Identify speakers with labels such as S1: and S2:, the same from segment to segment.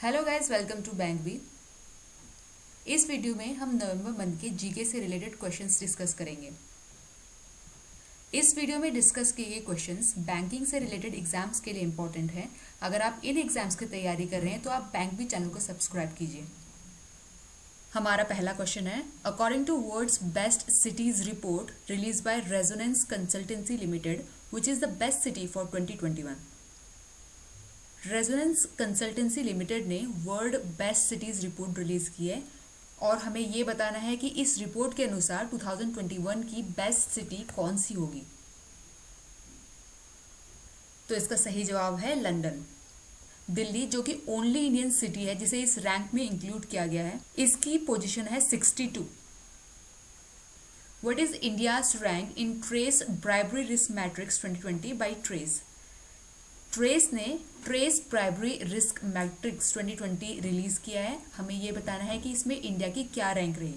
S1: Hello guys, welcome to bank B. इस video में हम नवंबर मंथ के जीके से रिलेटेड क्वेश्चंस डिस्कस करेंगे। इस वीडियो में डिस्कस किए गए क्वेश्चंस बैंकिंग से रिलेटेड एग्जाम्स के लिए इंपॉर्टेंट हैं। अगर आप इन एग्जाम्स की तैयारी कर रहे हैं तो आप बैंक बी चैनल को सब्सक्राइब कीजिए। हमारा पहला क्वेश्चन है, according to world's best cities report release by Resonance Consultancy Limited, which is the best city for 2021। Resonance Consultancy Limited ने world best cities report release की है और हमें ये बताना है कि इस रिपोर्ट के अनुसार 2021 की बेस्ट सिटी कौन सी होगी। तो इसका सही जवाब है लंदन। दिल्ली, जो कि ओनली इंडियन सिटी है जिसे इस रैंक में इंक्लूड किया गया है, इसकी पोजीशन है 62। What is India's rank in TRACE bribery risk matrix 2020 by TRACE. TRACE ने TRACE bribery risk matrix 2020 release किया है। हमें यह बताना है कि इसमें इंडिया की क्या रैंक रही।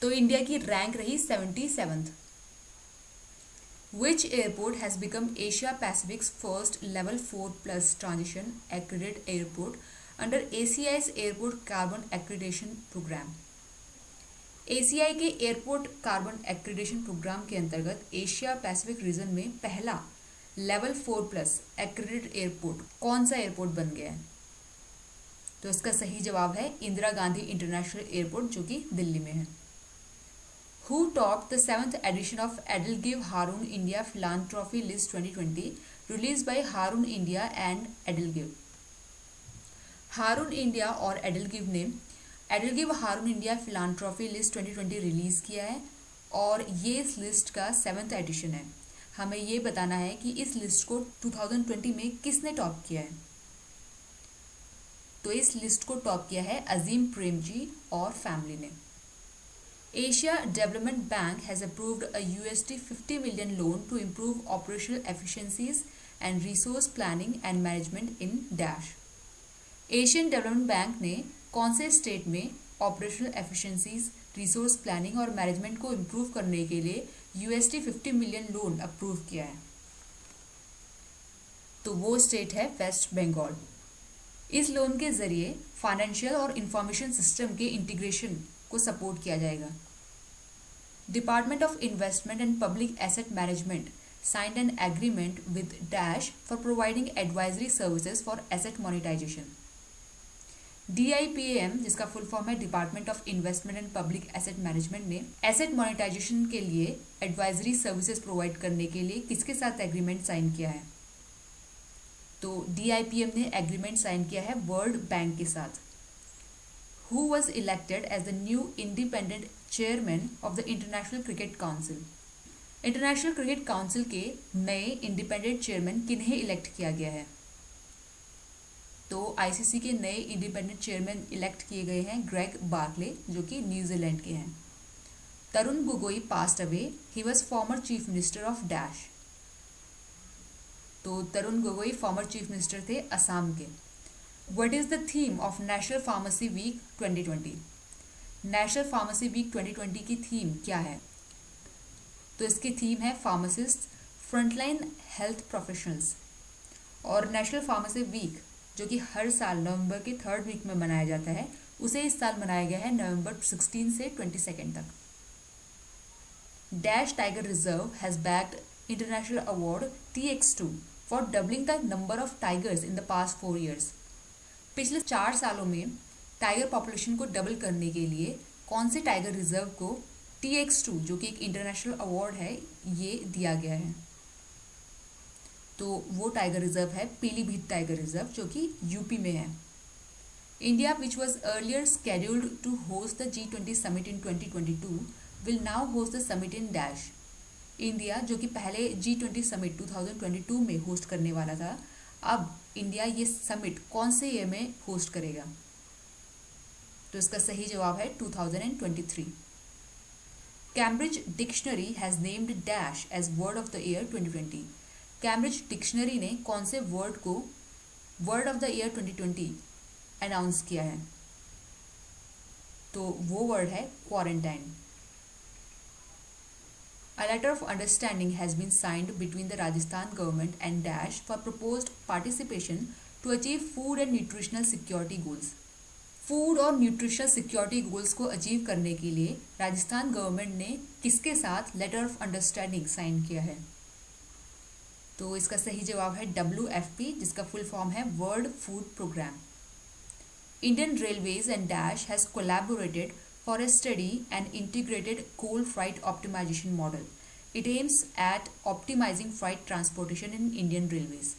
S1: तो इंडिया की रैंक रही 77th। Which airport has become Asia Pacific's first level 4+ transition accredited airport under ACI's Airport Carbon Accreditation Program? ACI के एयरपोर्ट कार्बन एक्रीडेशन प्रोग्राम के अंतर्गत एशिया पैसिफिक रीजन में पहला लेवल 4+ एक्रेडिटेड एयरपोर्ट कौन सा airport बन गया है? तो इसका सही जवाब है इंदिरा गांधी इंटरनेशनल एयरपोर्ट, जो कि दिल्ली में है। Who topped the 7th edition of Edelgive Harun India Philanthropy List 2020 released by Harun India and Edelgive? Hurun India और एडलगिव ने EdelGive Hurun India philanthropy list 2020 release किया है और ये इस लिस्ट का 7th एडिशन है। हमें ये बताना है कि इस लिस्ट को 2020 में किसने टॉप किया है। तो इस लिस्ट को टॉप किया है अजीम प्रेमजी और फैमिली ने। Asia Development Bank has approved a $50 million loan to improve operational efficiencies and resource planning and management in Dash. Asian development bank ने कौन से स्टेट में ऑपरेशनल एफिशिएंसीज, रिसोर्स प्लानिंग और मैनेजमेंट को इम्प्रूव करने के लिए $50 मिलियन लोन अप्रूव किया है? तो वो स्टेट है वेस्ट बंगाल। इस लोन के जरिए फाइनेंशियल और इंफॉर्मेशन सिस्टम के इंटीग्रेशन को सपोर्ट किया जाएगा। Department of investment and public asset management signed an agreement with dash for providing advisory services for asset monetisation. DIPAM, जिसका फुल फॉर्म है department of investment and public asset management, ने asset monetisation के लिए advisory services provide करने के लिए किसके साथ एग्रीमेंट साइन किया है? तो DIPAM ने एग्रीमेंट साइन किया है वर्ल्ड बैंक के साथ। Who was elected as the new independent chairman of the International Cricket Council? International cricket council के नए इंडिपेंडेंट चेयरमैन किन्हें इलेक्ट किया गया है? तो ICC के नए इंडिपेंडेंट चेयरमैन इलेक्ट किए गए हैं ग्रेग बार्कले, जो कि न्यूजीलैंड के हैं। Tarun Gogoi passed away, he was former chief minister of dash. तो Tarun Gogoi former chief minister थे असम के। What is the theme of National Pharmacy Week 2020? National pharmacy week 2020 की थीम क्या है? तो इसकी थीम है फार्मासिस्ट, फ्रंटलाइन हेल्थ प्रोफेशनल्स। और नेशनल फार्मेसी वीक, जो कि हर साल नवंबर के 3rd वीक में मनाया जाता है, उसे इस साल मनाया गया है नवंबर 16 से 22 तक। Dash tiger reserve has backed international award TX2 for doubling the number of tigers in the past 4 years। पिछले 4 सालों में टाइगर पॉपुलेशन को डबल करने के लिए कौन से टाइगर रिजर्व को TX2, जो कि एक इंटरनेशनल अवार्ड है, ये दिया गया है? तो वो टाइगर रिजर्व है पीलीभीत टाइगर रिजर्व, जो कि यूपी में है। India, which was earlier scheduled to host the G20 summit in 2022, will now host the summit in dash. India, जो कि पहले G20 समिट 2022 में होस्ट करने वाला था, अब इंडिया ये समिट कौन से ईयर में होस्ट करेगा? तो इसका सही जवाब है 2023। Cambridge dictionary has named dash as word of the year 2020। Cambridge dictionary ने कौन से वर्ड को word of the year 2020 announce किया है? तो वो वर्ड है quarantine. A letter of understanding has been signed between the Rajasthan government and Dash for proposed participation to achieve food and nutritional security goals. Food और nutritional security goals को achieve करने के लिए राजस्थान गवर्नमेंट ने किसके साथ लेटर ऑफ अंडरस्टैंडिंग साइन किया है? तो इसका सही जवाब है WFP, जिसका फुल फॉर्म है world food programme. Indian railways and dash has collaborated for a study and integrated coal freight optimization model. It aims at optimizing freight transportation in Indian railways.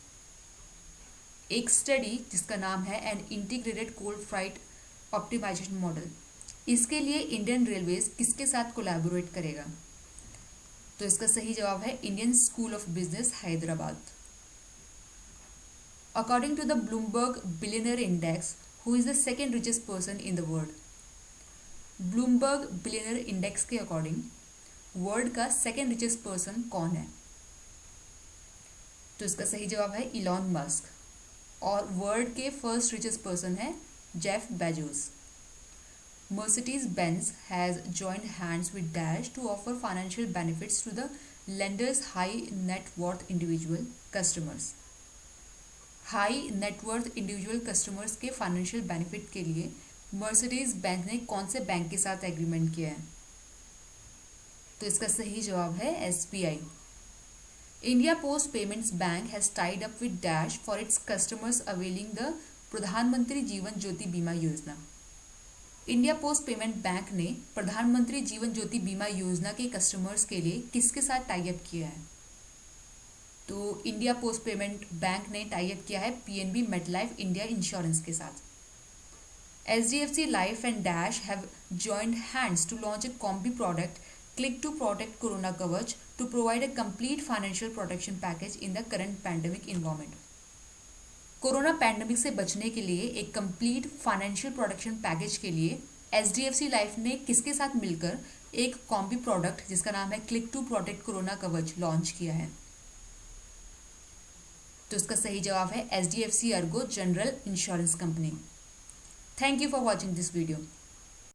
S1: एक स्टडी जिसका नाम है an integrated coal freight optimisation model, इसके लिए Indian railways किसके साथ collaborate करेगा? तो इसका सही जवाब है Indian school of business Hyderabad. According to the Bloomberg billionaire index, who is the second richest person in the world? Bloomberg billionaire index के अकॉर्डिंग वर्ल्ड का सेकेंड रिचेस्ट पर्सन कौन है? तो इसका सही जवाब है इलॉन मस्क, और वर्ल्ड के फर्स्ट रिचेस्ट पर्सन है Jeff Bezos. Mercedes-Benz has joined hands with Dash to offer financial benefits to the lender's high net worth individual customers. High net worth individual customers के फाइनेंशियल बेनिफिट के लिए Mercedes Benz ने कौन से bank के साथ agreement किया है? तो इसका सही जवाब है SBI। India post payments bank has tied up with dash for its customers availing the प्रधानमंत्री जीवन ज्योति बीमा योजना। इंडिया पोस्ट पेमेंट बैंक ने प्रधानमंत्री जीवन ज्योति बीमा योजना के कस्टमर्स के लिए किसके साथ टाई अप किया है? तो इंडिया पोस्ट पेमेंट बैंक ने टाई अप किया है PNB मेटलाइफ इंडिया इंश्योरेंस के साथ। HDFC Life and Dash have joined hands to launch a combi product, Click to Protect Corona Kavach, to provide a complete financial protection package in the current pandemic environment. Corona pandemic से बचने के लिए एक complete financial protection package के लिए HDFC life ने किसके साथ मिलकर एक कॉम्बी प्रोडक्ट जिसका नाम है क्लिक टू प्रोटेक्ट कोरोना कवच लॉन्च किया है? तो इसका सही जवाब है HDFC Ergo general insurance company. Thank you for watching this video.